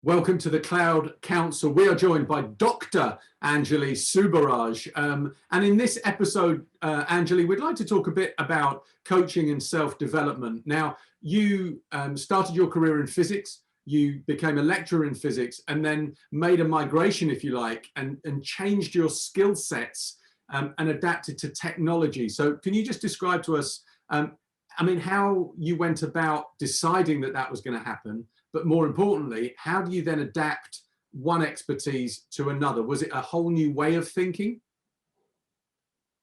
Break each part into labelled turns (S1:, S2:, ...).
S1: Welcome to the Cloud Council. We are joined by Dr. Anjali Subbaraj. And in this episode, Anjali, we'd like to talk a bit about coaching and self-development. Now, you started your career in physics, you became a lecturer in physics, and then made a migration, if you like, and changed your skill sets and adapted to technology. So can you just describe to us, how you went about deciding that that was going to happen? But more importantly, how do you then adapt one expertise to another? Was it a whole new way of thinking?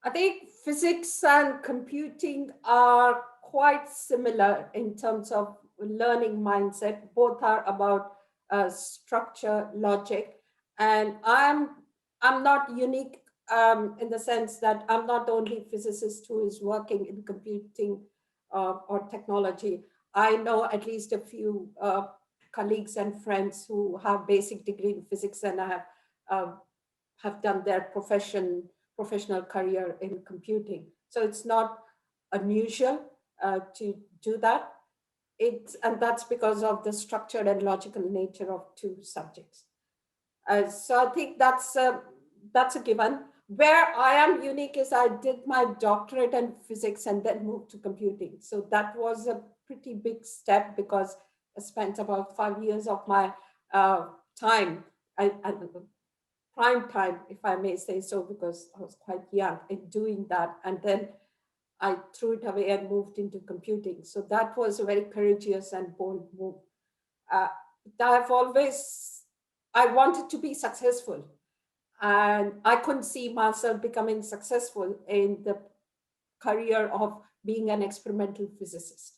S2: I think physics and computing are quite similar in terms of learning mindset. Both are about structure, logic, and I'm not unique in the sense that I'm not the only physicist who is working in computing or technology. I know at least a few colleagues and friends who have basic degree in physics and have done their professional career in computing. So it's not unusual to do that. And that's because of the structured and logical nature of two subjects. So I think that's a given. Where I am unique is I did my doctorate in physics and then moved to computing. So that was a pretty big step because I spent about 5 years of my time, prime time, if I may say so, because I was quite young in doing that. And then I threw it away and moved into computing. So that was a very courageous and bold move. I wanted to be successful. And I couldn't see myself becoming successful in the career of being an experimental physicist.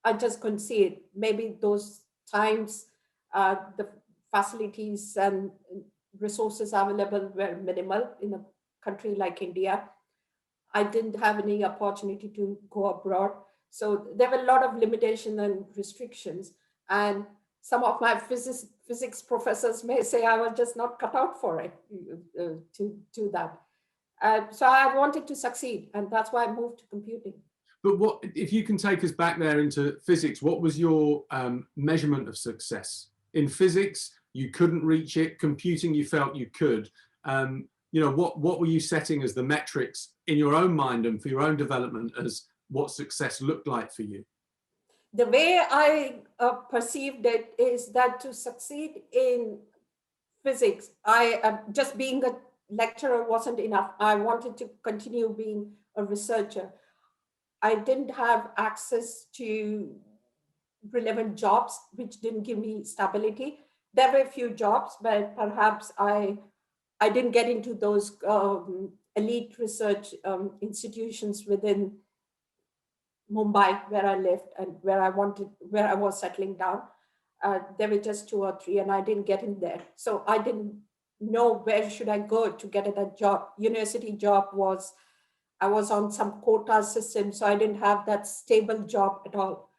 S2: I just couldn't see it. Maybe those times, the facilities and resources available were minimal in a country like India. I didn't have any opportunity to go abroad. So there were a lot of limitations and restrictions. And some of my physics professors may say I was just not cut out for it to do that. So I wanted to succeed, and that's why I moved to computing.
S1: But what, if you can take us back there into physics, what was your measurement of success? In physics, you couldn't reach it. Computing, you felt you could. What were you setting as the metrics in your own mind and for your own development as what success looked like for you?
S2: The way I perceived it is that to succeed in physics, just being a lecturer wasn't enough. I wanted to continue being a researcher. I didn't have access to relevant jobs, which didn't give me stability. There were a few jobs, but perhaps I didn't get into those elite research institutions within Mumbai, where I lived and where I was settling down. There were just 2 or 3, and I didn't get in there. So I didn't know where should I go to get a job. University job I was on some quota system, so I didn't have that stable job at all.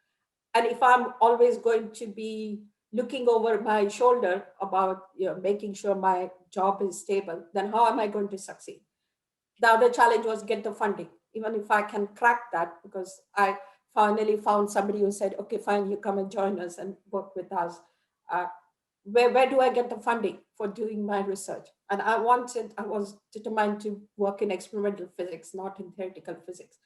S2: And if I'm always going to be looking over my shoulder about making sure my job is stable, then how am I going to succeed? The other challenge was get the funding. Even if I can crack that, because I finally found somebody who said, okay, fine, you come and join us and work with us. Where do I get the funding for doing my research? And I was determined to work in experimental physics, not in theoretical physics.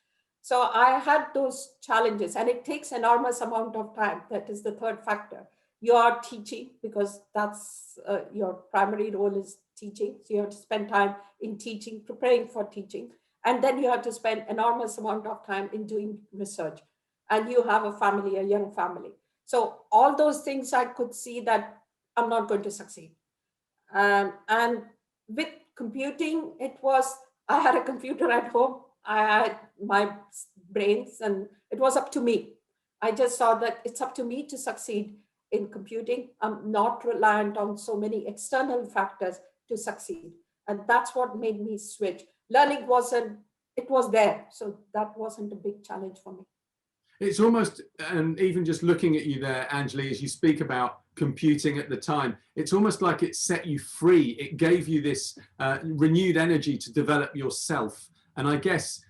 S2: So I had those challenges, and it takes enormous amount of time. That is the third factor. You are teaching because that's your primary role is teaching. So you have to spend time in teaching, preparing for teaching. And then you have to spend enormous amount of time in doing research. And you have a family, a young family. So all those things I could see that I'm not going to succeed. And with computing, I had a computer at home. I had my brains, and it was up to me. I just saw that it's up to me to succeed in computing. I'm not reliant on so many external factors to succeed. And that's what made me switch. Learning it was there. So that wasn't a big challenge for me.
S1: It's almost, and even just looking at you there, Anjali, as you speak about computing at the time, it's almost like it set you free. It gave you this renewed energy to develop yourself. And I guess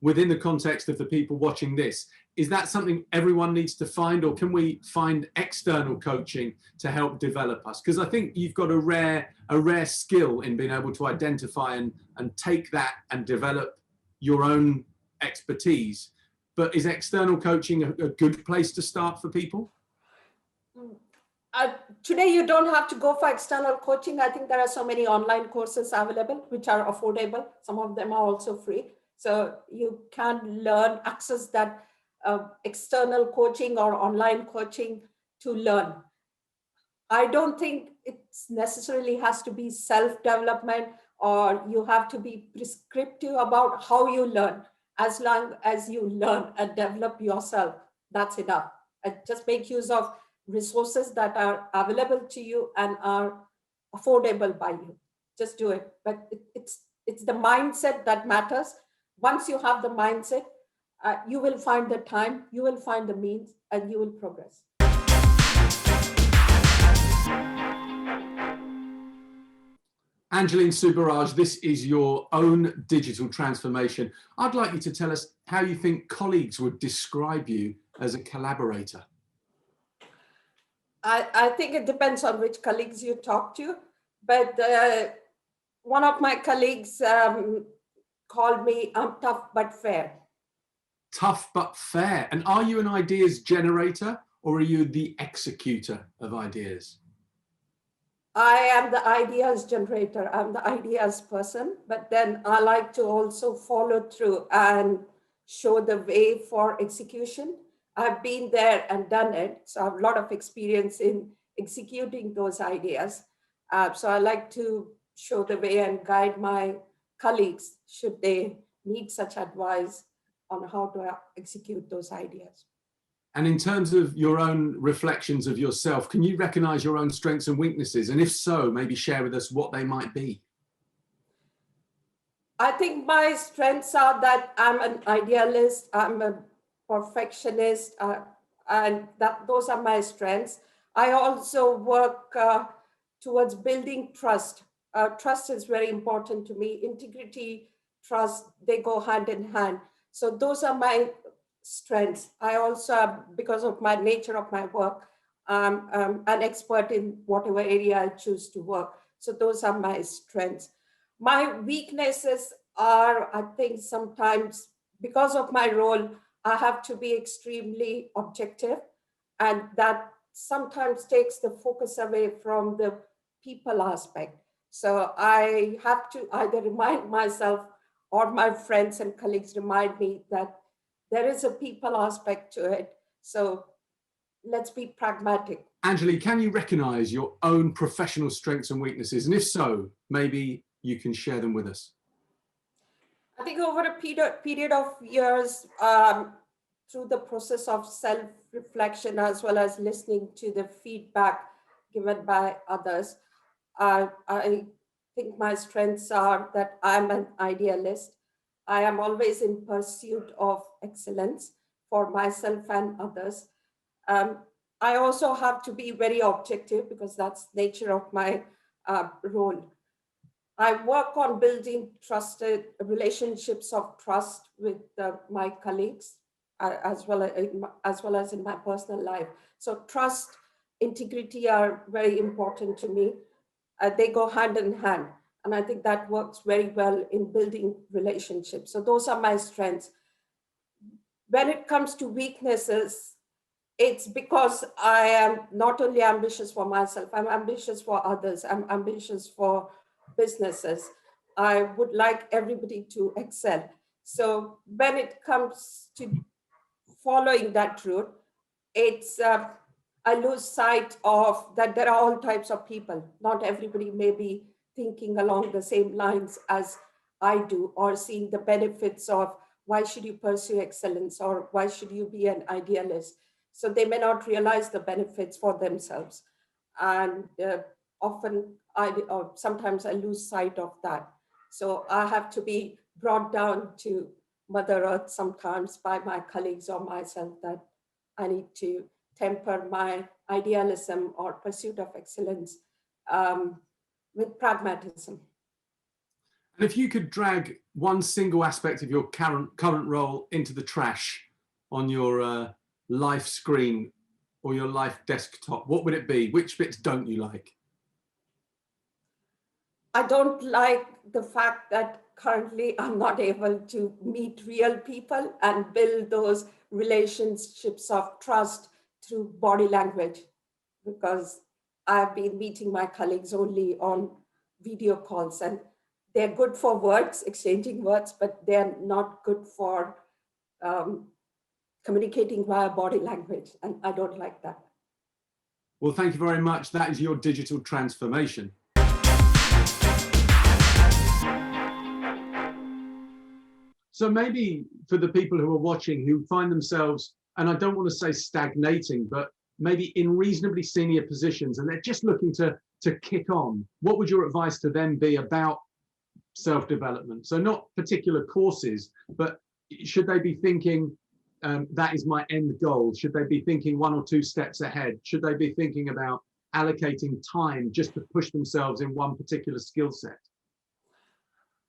S1: within the context of the people watching this, is that something everyone needs to find, or can we find external coaching to help develop us? Because I think you've got a rare skill in being able to identify and take that and develop your own expertise. But is external coaching a good place to start for people?
S2: Today, you don't have to go for external coaching. I think there are so many online courses available, which are affordable. Some of them are also free. So you can learn, access that external coaching or online coaching to learn. I don't think it necessarily has to be self-development, or you have to be prescriptive about how you learn. As long as you learn and develop yourself, that's enough. And just make use of resources that are available to you and are affordable by you. Just do it. But it's the mindset that matters. Once you have the mindset, you will find the time, you will find the means, and you will progress.
S1: Angeline Subbaraj, this is your own digital transformation. I'd like you to tell us how you think colleagues would describe you as a collaborator.
S2: I think it depends on which colleagues you talk to, but one of my colleagues called me tough but fair.
S1: Tough but fair. And are you an ideas generator, or are you the executor of ideas?
S2: I am the ideas generator. I'm the ideas person, but then I like to also follow through and show the way for execution. I've been there and done it, so I have a lot of experience in executing those ideas. So I like to show the way and guide my colleagues should they need such advice on how to execute those ideas.
S1: And in terms of your own reflections of yourself, can you recognize your own strengths and weaknesses? And if so, maybe share with us what they might be.
S2: I think my strengths are that I'm an idealist, I'm a perfectionist, and those are my strengths. I also work towards building trust. Trust is very important to me. Integrity, trust, they go hand in hand. So those are my strengths. I also, because of my nature of my work, I'm an expert in whatever area I choose to work. So those are my strengths. My weaknesses are, I think sometimes because of my role, I have to be extremely objective, and that sometimes takes the focus away from the people aspect. So I have to either remind myself or my friends and colleagues remind me that there is a people aspect to it. So let's be pragmatic.
S1: Angeline, can you recognize your own professional strengths and weaknesses? And if so, maybe you can share them with us.
S2: I think over a period of years, through the process of self-reflection as well as listening to the feedback given by others, I think my strengths are that I'm an idealist. I am always in pursuit of excellence for myself and others. I also have to be very objective because that's the nature of my role. I work on building trusted relationships of trust with my colleagues, as well as in my personal life. So trust, integrity are very important to me. They go hand in hand. And I think that works very well in building relationships. So those are my strengths. When it comes to weaknesses, it's because I am not only ambitious for myself, I'm ambitious for others, I'm ambitious for businesses. I would like everybody to excel. So when it comes to following that route, it's I lose sight of that there are all types of people. Not everybody may be thinking along the same lines as I do, or seeing the benefits of why should you pursue excellence, or why should you be an idealist. So they may not realize the benefits for themselves. And sometimes I lose sight of that. So I have to be brought down to Mother Earth sometimes by my colleagues or myself, that I need to temper my idealism or pursuit of excellence with pragmatism.
S1: And if you could drag one single aspect of your current role into the trash, on your life screen or your life desktop, what would it be? Which bits don't you like?
S2: I don't like the fact that currently I'm not able to meet real people and build those relationships of trust through body language, because I've been meeting my colleagues only on video calls, and they're good for words, exchanging words, but they're not good for communicating via body language. And I don't like that.
S1: Well, thank you very much. That is your digital transformation. So maybe for the people who are watching who find themselves, and I don't want to say stagnating, but maybe in reasonably senior positions and they're just looking to kick on, what would your advice to them be about self-development? So not particular courses, but should they be thinking that is my end goal? Should they be thinking 1 or 2 steps ahead? Should they be thinking about allocating time just to push themselves in one particular skill set?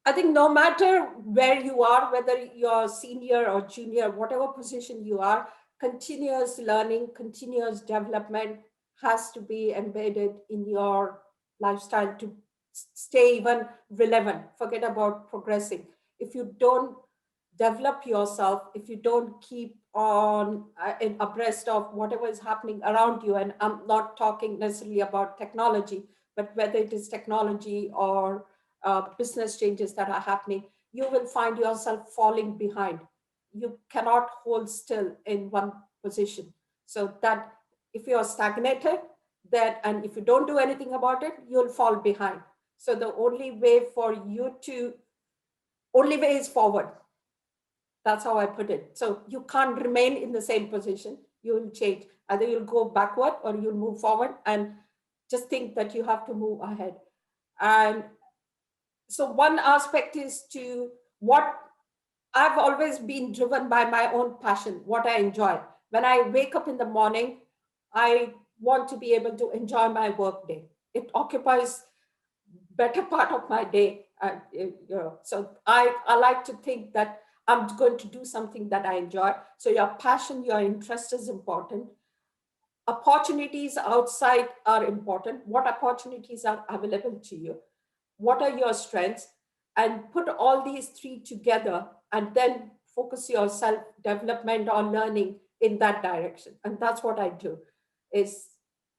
S2: I think no matter where you are, whether you're senior or junior, whatever position you are, continuous learning, continuous development has to be embedded in your lifestyle to stay even relevant. Forget about progressing. If you don't develop yourself, if you don't keep on abreast of whatever is happening around you, and I'm not talking necessarily about technology, but whether it is technology or business changes that are happening, you will find yourself falling behind. You cannot hold still in one position. So that if you're stagnated, that, and if you don't do anything about it, you'll fall behind. So the only way is forward. That's how I put it. So you can't remain in the same position. You'll change. Either you'll go backward or you'll move forward, and just think that you have to move ahead. And so one aspect is to what I've always been driven by my own passion, what I enjoy. When I wake up in the morning, I want to be able to enjoy my work day. It occupies better part of my day. So I like to think that I'm going to do something that I enjoy. So your passion, your interest is important. Opportunities outside are important. What opportunities are available to you? What are your strengths? And put all these 3 together and then focus your self-development or learning in that direction. And that's what I do, is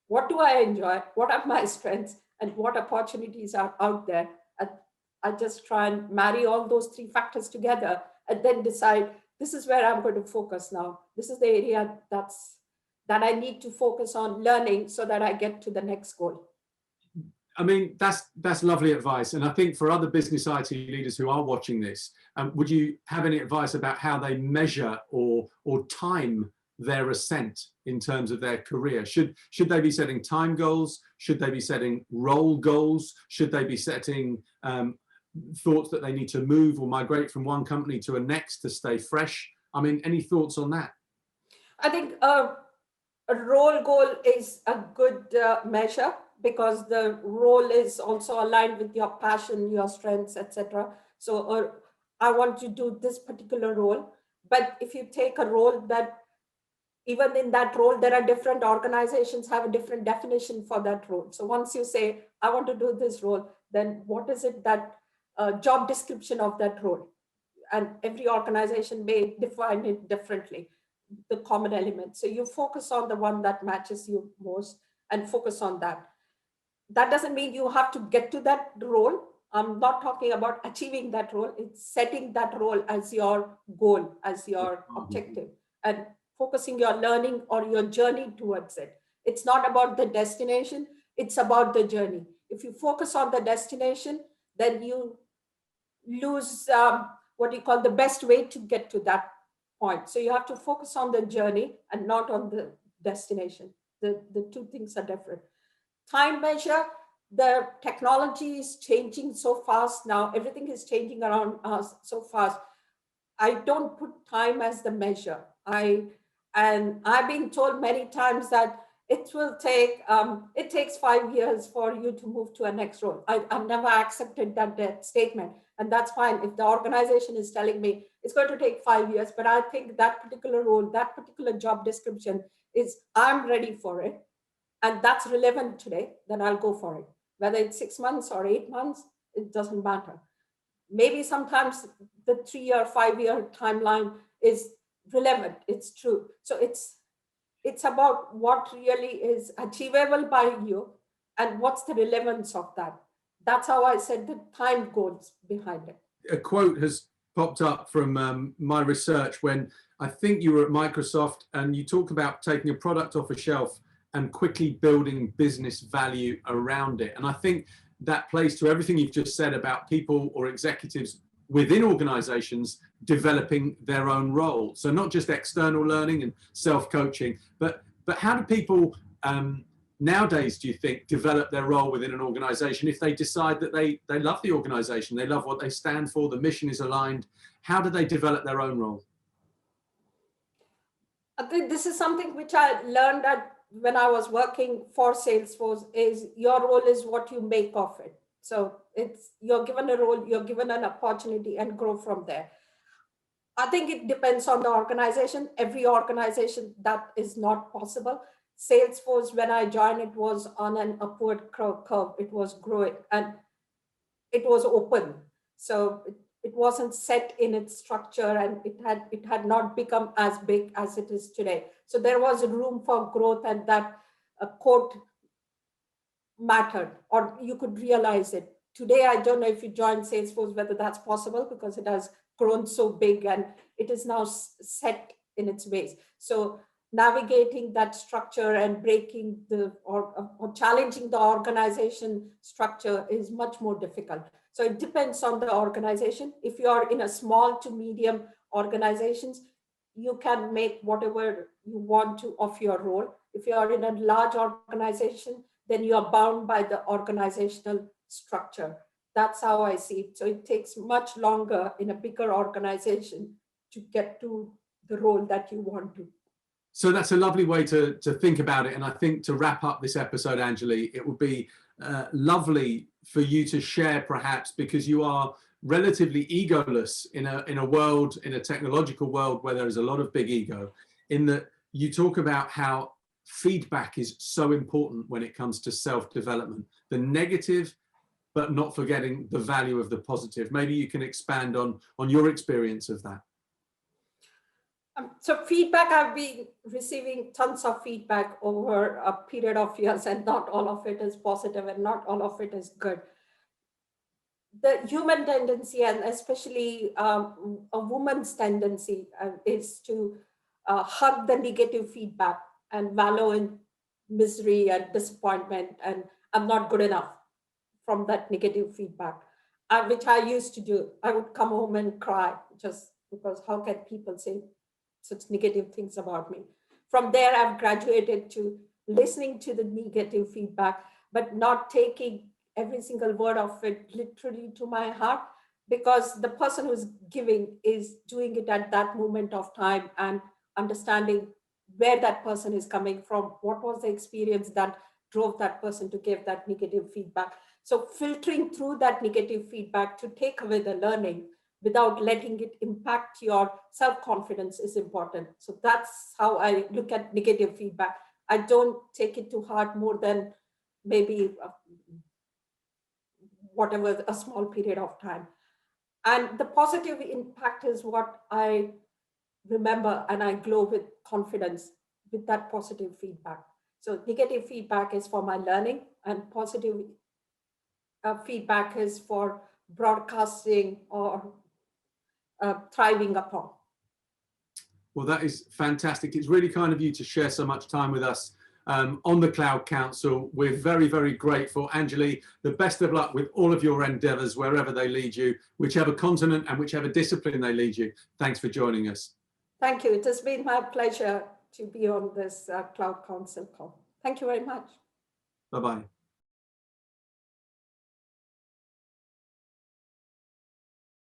S2: what do I enjoy? What are my strengths? And what opportunities are out there? And I just try and marry all those 3 factors together and then decide, this is where I'm going to focus now. This is the area that I need to focus on learning so that I get to the next goal.
S1: I mean, that's lovely advice. And I think for other business IT leaders who are watching this, would you have any advice about how they measure or time their ascent in terms of their career? Should they be setting time goals? Should they be setting role goals? Should they be setting thoughts that they need to move or migrate from one company to a next to stay fresh? I mean, any thoughts on that?
S2: I think a role goal is a good measure, because the role is also aligned with your passion, your strengths, etc. So I want to do this particular role. But if you take a role that, even in that role, there are different organizations have a different definition for that role. So once you say, I want to do this role, then what is it that job description of that role? And every organization may define it differently, the common element. So you focus on the one that matches you most and focus on that. That doesn't mean you have to get to that role. I'm not talking about achieving that role. It's setting that role as your goal, as your objective, and focusing your learning or your journey towards it. It's not about the destination, it's about the journey. If you focus on the destination, then you lose what you call the best way to get to that point. So you have to focus on the journey and not on the destination. The 2 things are different. Time measure, the technology is changing so fast now. Everything is changing around us so fast. I don't put time as the measure. I've been told many times that it will take, it takes 5 years for you to move to a next role. I've never accepted that statement, and that's fine. If the organization is telling me it's going to take 5 years, but I think that particular role, that particular job description is, I'm ready for it, and that's relevant today, then I'll go for it. Whether it's 6 months or 8 months, it doesn't matter. Maybe sometimes the 3 or 5 year timeline is relevant, it's true. So it's about what really is achievable by you and what's the relevance of that. That's how I said the time goals behind it.
S1: A quote has popped up from my research when I think you were at Microsoft, and you talk about taking a product off a shelf and quickly building business value around it. And I think that plays to everything you've just said about people or executives within organizations developing their own role. So not just external learning and self-coaching, but how do people nowadays, do you think, develop their role within an organization if they decide that they love the organization, they love what they stand for, the mission is aligned? How do they develop their own role?
S2: I think this is something which I learned that when I was working for Salesforce, is your role is what you make of it. So it's, you're given a role, you're given an opportunity, and grow from there. I think it depends on the organization. Every organization, that is not possible. Salesforce, when I joined, it was on an upward curve. It was growing and it was open. So it wasn't set in its structure, and it had not become as big as it is today. So there was room for growth, and that quote mattered, or you could realize it. Today, I don't know if you join Salesforce, whether that's possible, because it has grown so big and it is now set in its ways. So navigating that structure and breaking or challenging the organization structure is much more difficult. So it depends on the organization. If you are in a small to medium organizations, you can make whatever you want to of your role. If you are in a large organization, then you are bound by the organizational structure. That's how I see it. So it takes much longer in a bigger organization to get to the role that you want to.
S1: So that's a lovely way to think about it. And I think to wrap up this episode, Anjali, it would be lovely for you to share, perhaps, because you are relatively egoless in a world, in a technological world where there is a lot of big ego, in that you talk about how feedback is so important when it comes to self-development, the negative, but not forgetting the value of the positive. Maybe you can expand on your experience of that.
S2: So feedback, I've been receiving tons of feedback over a period of years, and not all of it is positive and not all of it is good. The human tendency, and especially a woman's tendency, is to hug the negative feedback and wallow in misery and disappointment, and I'm not good enough from that negative feedback, which I used to do. I would come home and cry, just because how can people say such negative things about me? From there, I've graduated to listening to the negative feedback, but not taking every single word of it literally to my heart, because the person who's giving is doing it at that moment of time, and understanding where that person is coming from, what was the experience that drove that person to give that negative feedback. So filtering through that negative feedback to take away the learning without letting it impact your self-confidence is important. So that's how I look at negative feedback. I don't take it to heart more than maybe whatever, a small period of time. And the positive impact is what I remember, and I glow with confidence with that positive feedback. So negative feedback is for my learning, and positive feedback is for broadcasting or thriving upon.
S1: Well, that is fantastic. It's really kind of you to share so much time with us on the Cloud Council. We're very, very grateful. Anjali, the best of luck with all of your endeavors, wherever they lead you, whichever continent and whichever discipline they lead you. Thanks for joining us.
S2: Thank you. It has been my pleasure to be on this Cloud Council call. Thank you very much.
S1: Bye-bye.